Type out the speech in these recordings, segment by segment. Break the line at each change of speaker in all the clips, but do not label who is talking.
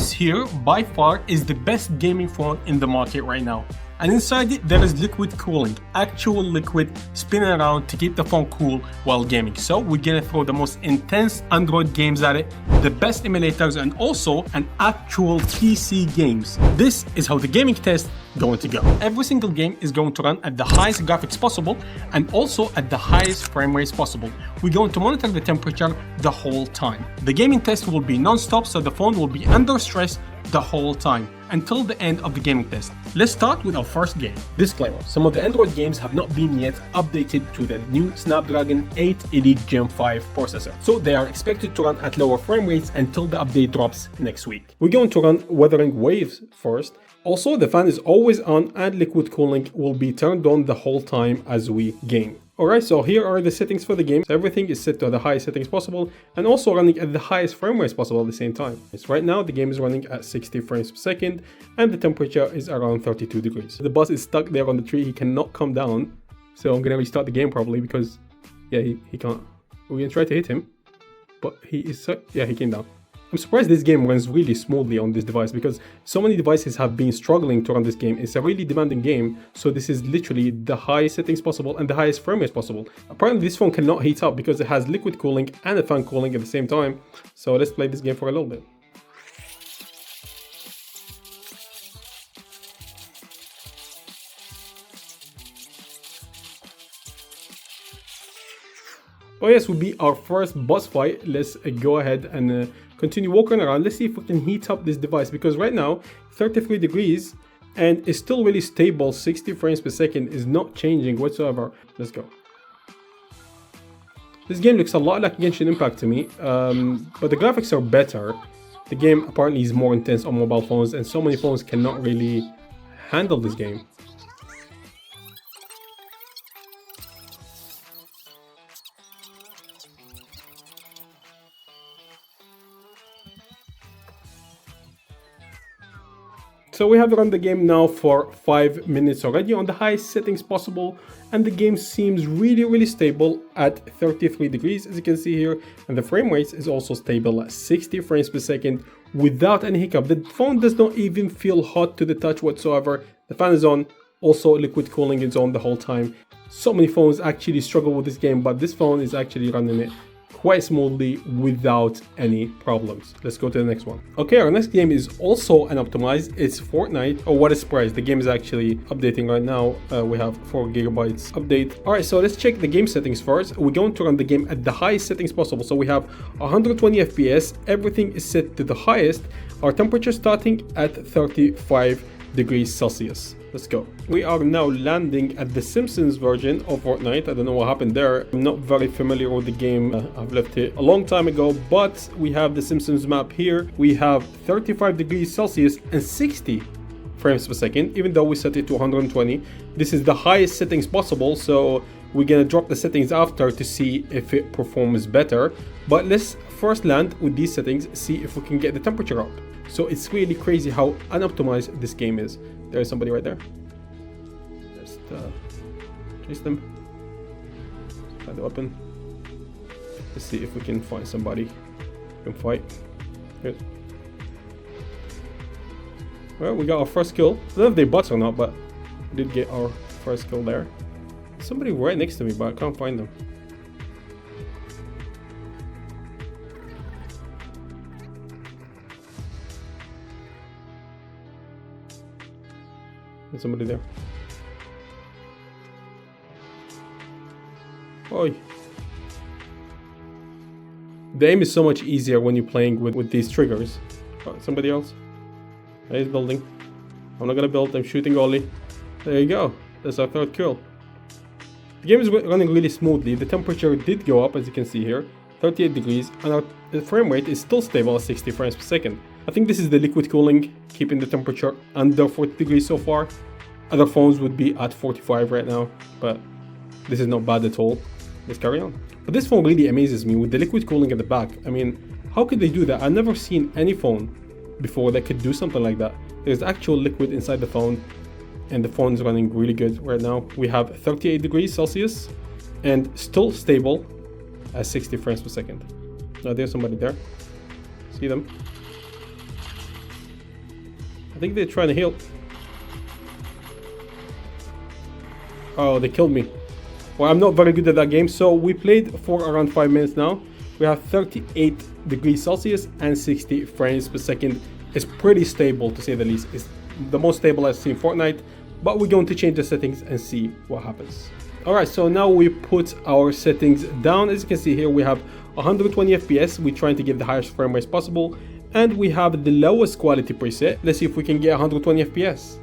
This here, by far, is the best gaming phone in the market right now. And inside it, there is liquid cooling, actual liquid spinning around to keep the phone cool while gaming. So we're gonna throw the most intense Android games at it, the best emulators, and also an actual PC games. This is how the gaming test going to go. Every single game is going to run at the highest graphics possible and also at the highest frame rates possible. We're going to monitor the temperature the whole time. The gaming test will be non-stop, so the phone will be under stress the whole time until the end of the gaming test. Let's start with our first game. Disclaimer: some of the Android games have not been yet updated to the new Snapdragon 8 Elite Gen 5 processor, so they are expected to run at lower frame rates until the update drops next week. We're going to run Wuthering Waves first. Also, the fan is always on and liquid cooling will be turned on the whole time as we game. Alright, so here are the settings for the game. So everything is set to the highest settings possible and also running at the highest frame rates possible at the same time. So right now the game is running at 60 frames per second and the temperature is around 32 degrees. The boss is stuck there on the tree, he cannot come down. So I'm gonna restart the game probably because he can't. We're gonna try to hit him, but he came down. I'm surprised this game runs really smoothly on this device because so many devices have been struggling to run this game. It's a really demanding game, so this is literally the highest settings possible and the highest frame rates possible. Apparently this phone cannot heat up because it has liquid cooling and a fan cooling at the same time. So let's play this game for a little bit. Oh yes, will be our first boss fight. Let's go ahead and continue walking around. Let's see if we can heat up this device because right now 33 degrees and it's still really stable. 60 frames per second is not changing whatsoever. Let's go. This game looks a lot like Genshin Impact to me, but the graphics are better. The game apparently is more intense on mobile phones and so many phones cannot really handle this game. So we have run the game now for 5 minutes already on the highest settings possible and the game seems really stable at 33 degrees as you can see here, and the frame rates is also stable at 60 frames per second without any hiccup. The phone does not even feel hot to the touch whatsoever. The fan is on, also liquid cooling is on the whole time. So many phones actually struggle with this game, but this phone is actually running it quite smoothly without any problems. Let's go to the next one. Okay, our next game is also an optimized. It's Fortnite. Oh, what a surprise. The game is actually updating right now. We have 4 gigabytes update. All right, so let's check the game settings first. We're going to run the game at the highest settings possible. So we have 120 FPS. Everything is set to the highest. Our temperature starting at 35 degrees Celsius. Let's go. We are now landing at the Simpsons version of Fortnite. I don't know what happened there. I'm not very familiar with the game. I've left it a long time ago, but we have the Simpsons map here. We have 35 degrees Celsius and 60 frames per second, even though we set it to 120. This is the highest settings possible, so we're gonna drop the settings after to see if it performs better. But let's first land with these settings, see if we can get the temperature up. So it's really crazy how unoptimized this game is. There's somebody right there. Just chase them. Find the weapon. Let's see if we can find somebody who can fight. Good. Well, we got our first kill. I don't know if they bots or not, but we did get our first kill there. Somebody right next to me, but I can't find them. There's somebody there. Oi. The aim is so much easier when you're playing with these triggers. Oh, somebody else. He's building. I'm not gonna build, I'm shooting only. There you go. That's our third kill. The game is running really smoothly. The temperature did go up as you can see here. 38 degrees and our frame rate is still stable at 60 frames per second. I think this is the liquid cooling keeping the temperature under 40 degrees so far. Other phones would be at 45 right now, but this is not bad at all. Let's carry on. But this phone really amazes me with the liquid cooling at the back. I mean, how could they do that? I've never seen any phone before that could do something like that. There's actual liquid inside the phone and the phone is running really good right now. We have 38 degrees Celsius and still stable at 60 frames per second. Now there's somebody there. See them? I think they're trying to heal. Oh, they killed me. Well, I'm not very good at that game. So we played for around 5 minutes now. We have 38 degrees Celsius and 60 frames per second. It's pretty stable, to say the least. It's the most stable I've seen Fortnite, but we're going to change the settings and see what happens. Alright, so now we put our settings down. As you can see here, we have 120 FPS. We're trying to get the highest frame rates possible, and we have the lowest quality preset. Let's see if we can get 120 FPS.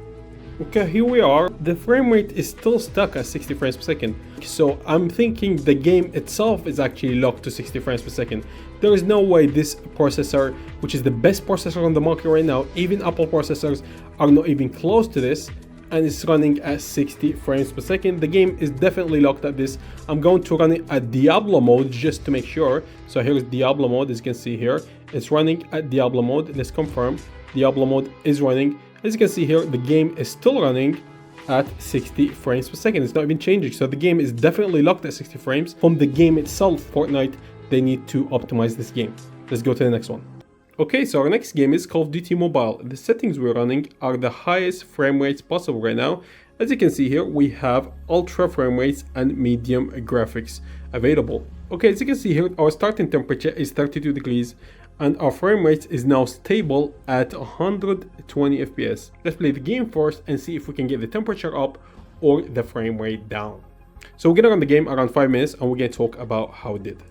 Okay, here we are. The frame rate is still stuck at 60 frames per second. So I'm thinking the game itself is actually locked to 60 frames per second. There is no way this processor, which is the best processor on the market right now, even Apple processors are not even close to this, and it's running at 60 frames per second. The game is definitely locked at this. I'm going to run it at Diablo mode just to make sure. So here's Diablo mode, as you can see here. It's running at Diablo mode. Let's confirm. Diablo mode is running. As you can see here, the game is still running at 60 frames per second. It's not even changing. So the game is definitely locked at 60 frames. From the game itself, Fortnite, they need to optimize this game. Let's go to the next one. Okay, so our next game is Call of Duty Mobile. The settings we're running are the highest frame rates possible right now. As you can see here, we have ultra frame rates and medium graphics available. Okay, as you can see here, our starting temperature is 32 degrees. And our frame rate is now stable at 120 FPS. Let's play the game first and see if we can get the temperature up or the frame rate down. So we're gonna run the game around 5 minutes and we're gonna talk about how it did.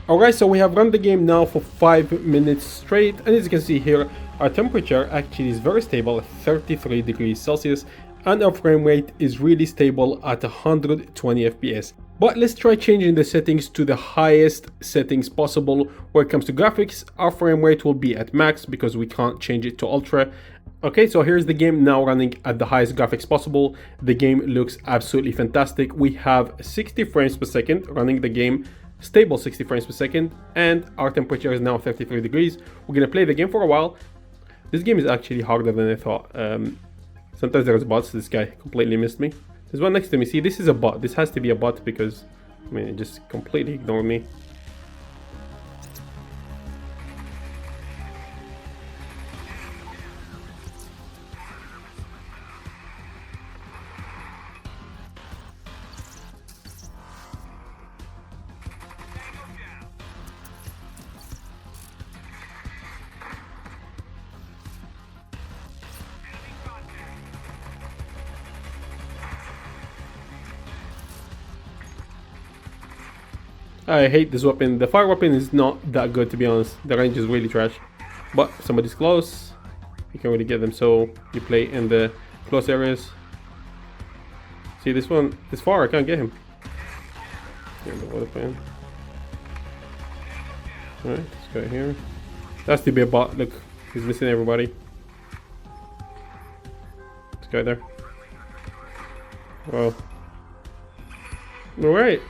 Alright, so we have run the game now for 5 minutes straight, and as you can see here, our temperature actually is very stable at 33 degrees Celsius, and our frame rate is really stable at 120 FPS. But let's try changing the settings to the highest settings possible. When it comes to graphics, our frame rate will be at max because we can't change it to ultra. Okay, so here's the game now running at the highest graphics possible. The game looks absolutely fantastic. We have 60 frames per second running the game, stable 60 frames per second, and our temperature is now 33 degrees. We're gonna play the game for a while. This game is actually harder than I thought. Sometimes there's bots. This guy completely missed me. There's one next to me. See, this is a bot. This has to be a bot because, I mean, it just completely ignored me. I hate this weapon. The fire weapon is not that good, to be honest. The range is really trash. But somebody's close. You can't really get them, so you play in the close areas. See, this one is far. I can't get him. Alright, this guy here. That's to be a bot. Look, he's missing everybody. This guy there. Wow. Alright.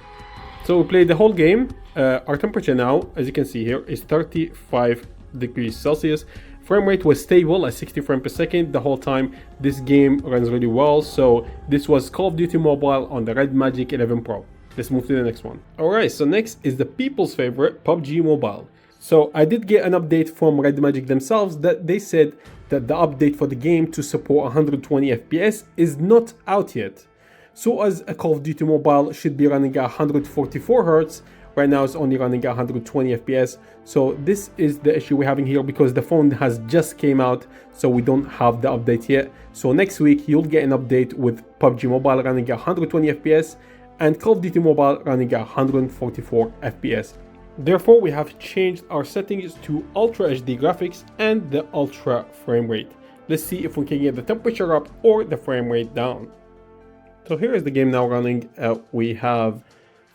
So we played the whole game. Our temperature now, as you can see here, is 35 degrees Celsius. Frame rate was stable at 60 frames per second the whole time. This game runs really well. So this was Call of Duty Mobile on the REDMAGIC 11 Pro. Let's move to the next one. Alright, so next is the people's favorite, PUBG Mobile. So I did get an update from REDMAGIC themselves that they said that the update for the game to support 120 FPS is not out yet. So as a Call of Duty Mobile should be running at 144 Hz, Right now it's only running at 120 FPS. So this is the issue we're having here because the phone has just came out, so we don't have the update yet. So next week you'll get an update with PUBG Mobile running at 120 FPS and Call of Duty Mobile running at 144 FPS. Therefore, we have changed our settings to Ultra HD graphics and the Ultra frame rate. Let's see if we can get the temperature up or the frame rate down. So here is the game now running. We have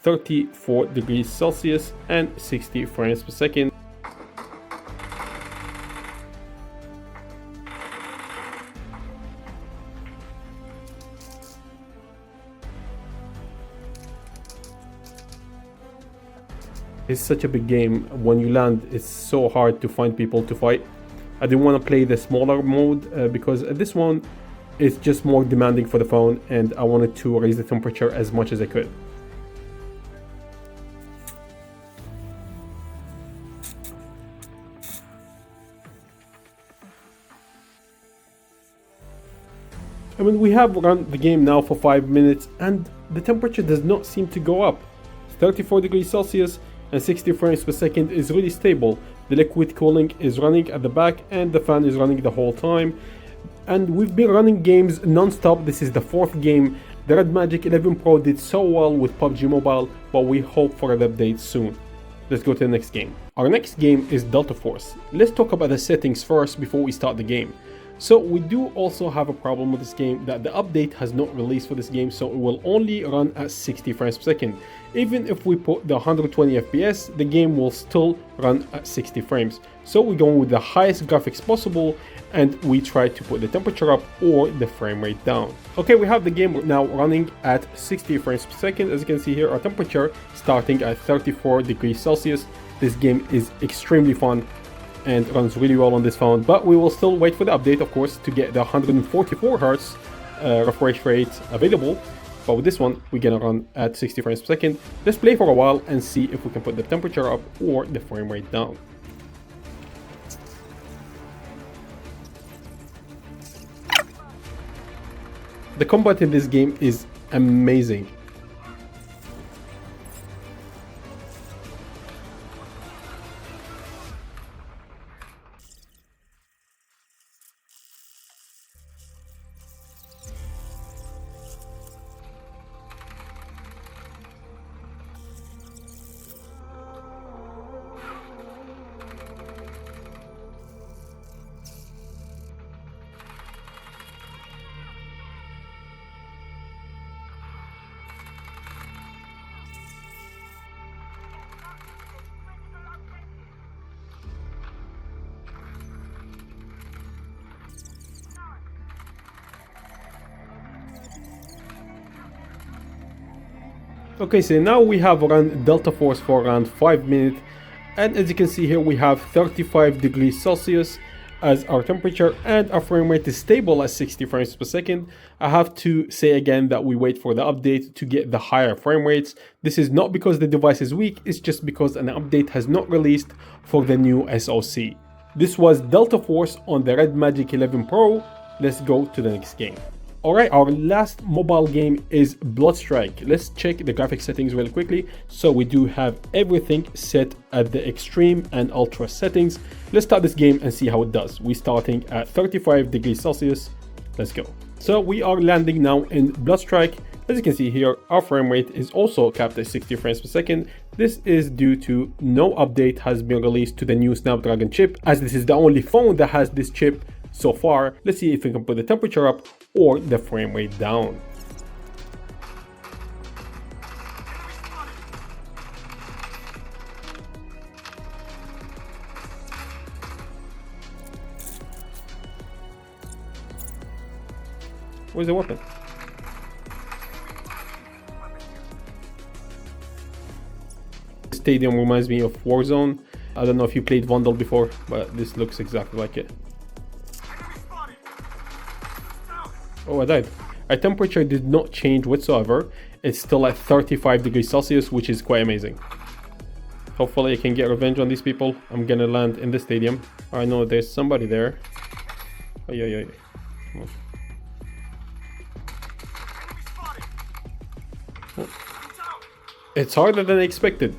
34 degrees Celsius and 60 frames per second. It's such a big game. When you land, it's so hard to find people to fight. I didn't want to play the smaller mode because this one is just more demanding for the phone, and I wanted to raise the temperature as much as I could. I mean, we have run the game now for 5 minutes and the temperature does not seem to go up. 34 degrees Celsius and 60 frames per second is really stable. The liquid cooling is running at the back and the fan is running the whole time. And we've been running games non-stop. This is the 4th game. The REDMAGIC 11 Pro did so well with PUBG Mobile, but we hope for an update soon. Let's go to the next game. Our next game is Delta Force. Let's talk about the settings first before we start the game. So we do also have a problem with this game, that the update has not released for this game, so it will only run at 60 frames per second. Even if we put the 120 FPS, the game will still run at 60 frames. So we're going with the highest graphics possible and we try to put the temperature up or the frame rate down. Okay, we have the game now running at 60 frames per second. As you can see here, our temperature starting at 34 degrees Celsius. This game is extremely fun and runs really well on this phone, but we will still wait for the update, of course, to get the 144 Hz refresh rate available. But with this one, we're gonna run at 60 frames per second. Let's play for a while and see if we can put the temperature up or the frame rate down. The combat in this game is amazing. Okay, so now we have run Delta Force for around 5 minutes, and as you can see here, we have 35 degrees Celsius as our temperature and our frame rate is stable at 60 frames per second. I have to say again that we wait for the update to get the higher frame rates. This is not because the device is weak, it's just because an update has not released for the new SoC. This was Delta Force on the REDMAGIC 11 Pro. Let's go to the next game. Alright, our last mobile game is Bloodstrike. Let's check the graphic settings really quickly. So we do have everything set at the extreme and ultra settings. Let's start this game and see how it does. We're starting at 35 degrees Celsius. Let's go. So we are landing now in Bloodstrike. As you can see here, our frame rate is also capped at 60 frames per second. This is due to no update has been released to the new Snapdragon chip, as this is the only phone that has this chip so far. Let's see if we can put the temperature up or the frame rate down. Where's the weapon? Stadium reminds me of Warzone. I don't know if you played Vandal before, but this looks exactly like it. Oh, I died. Our temperature did not change whatsoever. It's still at 35 degrees Celsius, which is quite amazing. Hopefully I can get revenge on these people. I'm gonna land in the stadium. I know there's somebody there. Oh, yeah. Oh. It's harder than I expected.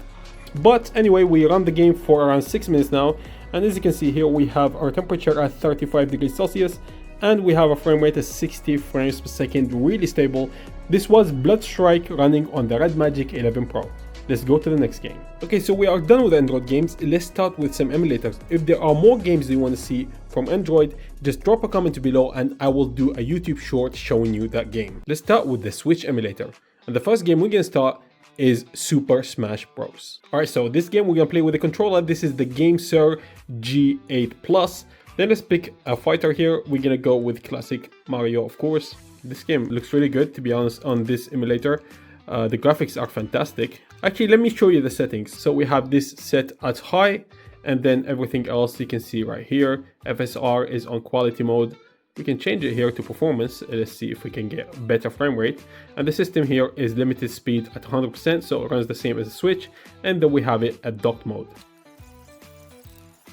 But anyway, we run the game for around 6 minutes now, and as you can see here, we have our temperature at 35 degrees Celsius, and we have a frame rate of 60 frames per second, really stable. This was Bloodstrike running on the REDMAGIC 11 Pro. Let's go to the next game. Okay, so we are done with Android games. Let's start with some emulators. If there are more games you want to see from Android, just drop a comment below and I will do a YouTube short showing you that game. Let's start with the Switch emulator. And the first game we're going to start is Super Smash Bros. Alright, so this game we're going to play with the controller. This is the GameSir G8 Plus. Then let's pick a fighter here. We're going to go with classic Mario, of course. This game looks really good, to be honest, on this emulator. The graphics are fantastic. Actually, let me show you the settings. So we have this set at high, and then everything else you can see right here. FSR is on quality mode. We can change it here to performance. Let's see if we can get better frame rate. And the system here is limited speed at 100%, so it runs the same as the Switch. And then we have it at docked mode.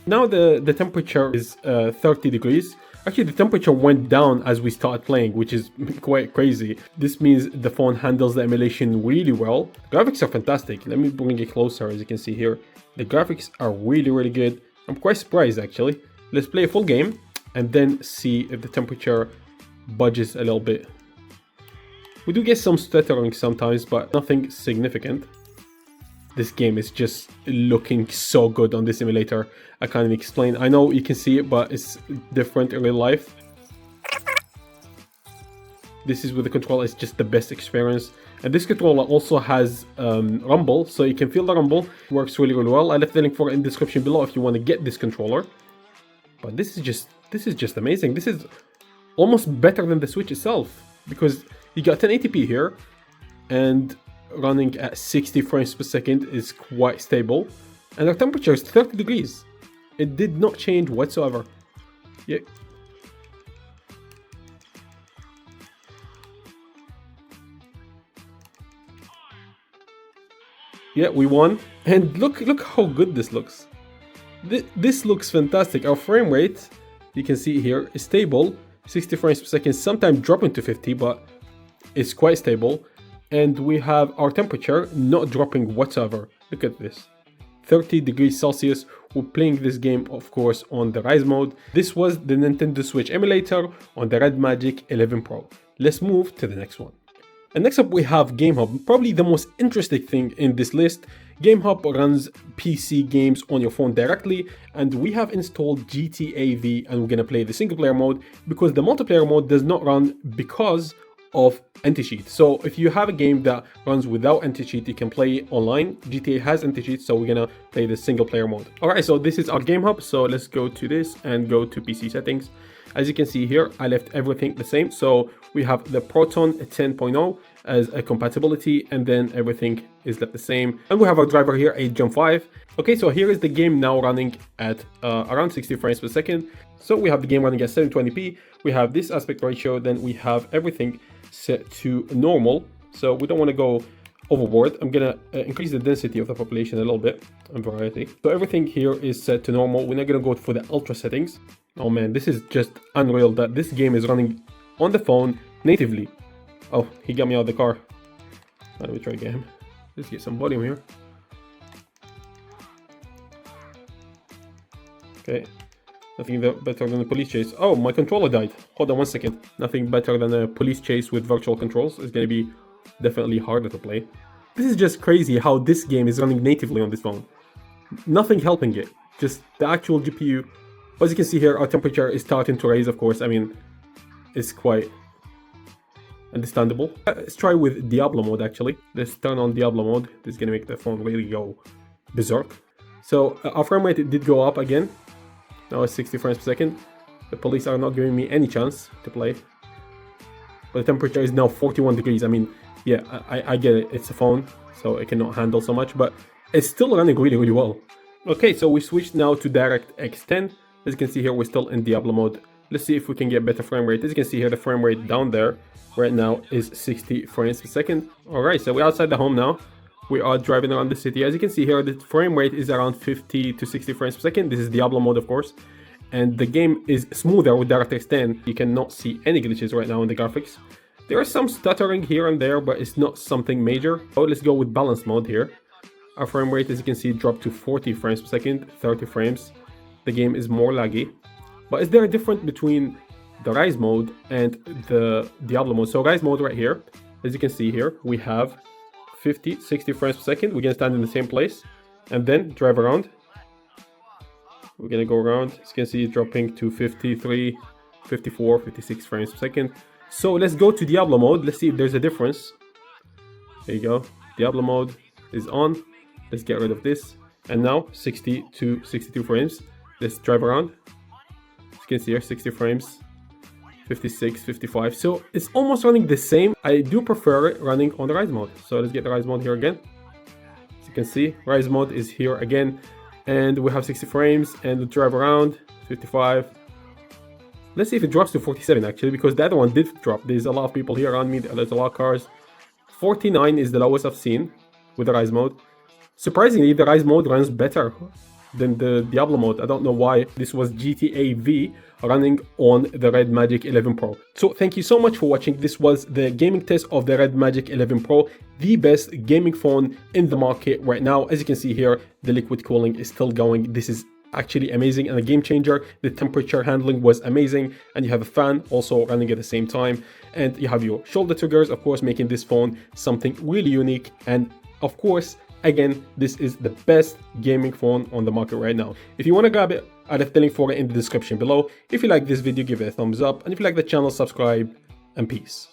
Now the temperature is 30 degrees. Actually, the temperature went down as we started playing, which is quite crazy. This means the phone handles the emulation really well. The graphics are fantastic. Let me bring it closer. As you can see here, the graphics are really good. I'm quite surprised, actually. Let's play a full game and then see if the temperature budges a little bit. We do get some stuttering sometimes, but nothing significant. This game is just looking so good on this emulator. I can't even explain. I know you can see it, but it's different in real life. This is with the controller. It's just the best experience. And this controller also has rumble, so you can feel the rumble. It works really well. I left the link for it in the description below if you want to get this controller. But this is just amazing. This is almost better than the Switch itself, because you got 1080p here, and running at 60 frames per second is quite stable, and our temperature is 30 degrees. It did not change whatsoever. Yeah. Yeah, we won. And look how good this looks. This looks fantastic. Our frame rate, you can see here, is stable, 60 frames per second, sometimes dropping to 50, but it's quite stable. And we have our temperature not dropping whatsoever. Look at this, 30 degrees Celsius. We're playing this game, of course, on the Rise mode. This was the Nintendo Switch emulator on the REDMAGIC 11 Pro. Let's move to the next one. And next up we have GameHub, probably the most interesting thing in this list. GameHub runs PC games on your phone directly, and we have installed GTA V, and we're gonna play the single player mode because the multiplayer mode does not run because of anti-cheat. So if you have a game that runs without anti-cheat, you can play online. GTA has anti-cheat, so we're gonna play the single player mode. Alright, so this is our GameHub. So let's go to this and go to PC settings. As you can see here, I left everything the same. So we have the Proton 10.0 as a compatibility, and then everything is left the same. And we have our driver here, 8Gen5. Okay, so here is the game now running at around 60 frames per second. So we have the game running at 720p. We have this aspect ratio, then we have everything set to normal. So we don't want to go overboard. I'm gonna increase the density of the population a little bit and variety. So everything here is set to normal. We're not gonna go for the ultra settings. Oh man, this is just unreal that this game is running on the phone natively. Oh, he got me out of the car. Let me try to get him. Let's get some volume here. Okay, nothing better than a police chase. Oh, my controller died. Hold on one second. Nothing better than a police chase with virtual controls. It's gonna be definitely harder to play. This is just crazy how this game is running natively on this phone. Nothing helping it, just the actual GPU. As you can see here, our temperature is starting to raise, of course. I mean, it's quite understandable. Let's try with Diablo mode actually. Let's turn on Diablo mode. This is gonna make the phone really go berserk. So our frame rate did go up again. Now it's 60 frames per second. The police are not giving me any chance to play. But the temperature is now 41 degrees. I mean, yeah, I get it. It's a phone, so it cannot handle so much, but it's still running really well. Okay, so we switched now to DirectX 10. As you can see here, we're still in Diablo mode. Let's see if we can get better frame rate. As you can see here, the frame rate down there right now is 60 frames per second. Alright, so we're outside the home now. We are driving around the city. As you can see here, the frame rate is around 50 to 60 frames per second. This is Diablo mode, of course. And the game is smoother with DirectX 10. You cannot see any glitches right now in the graphics. There is some stuttering here and there, but it's not something major. Oh, let's go with balance mode here. Our frame rate, as you can see, dropped to 40 frames per second, 30 frames. The game is more laggy. But is there a difference between the Rise mode and the Diablo mode? So Rise mode right here, as you can see here, we have 50, 60 frames per second. We're gonna stand in the same place and then drive around. We're gonna go around. As you can see, it's dropping to 53, 54, 56 frames per second. So let's go to Diablo mode. Let's see if there's a difference. There you go. Diablo mode is on. Let's get rid of this. And now 60 to 62 frames. Let's drive around. As you can see here, 60 frames, 56, 55. So it's almost running the same. I do prefer it running on the Rise mode. So let's get the Rise mode here again. As you can see, Rise mode is here again. And we have 60 frames and we drive around, 55. Let's see if it drops to 47 actually, because the other one did drop. There's a lot of people here around me. There's a lot of cars. 49 is the lowest I've seen with the Rise mode. Surprisingly, the Rise mode runs better than the Diablo mode. I don't know why. This was GTA V running on the REDMAGIC 11 Pro. So thank you so much for watching. This was the gaming test of the REDMAGIC 11 Pro, the best gaming phone in the market right now. As you can see here, the liquid cooling is still going. This is actually amazing and a game changer. The temperature handling was amazing, and you have a fan also running at the same time, and you have your shoulder triggers, of course, making this phone something really unique. And of course, again, this is the best gaming phone on the market right now. If you want to grab it, I left the link for it in the description below. If you like this video, give it a thumbs up, and if you like the channel, subscribe, and peace.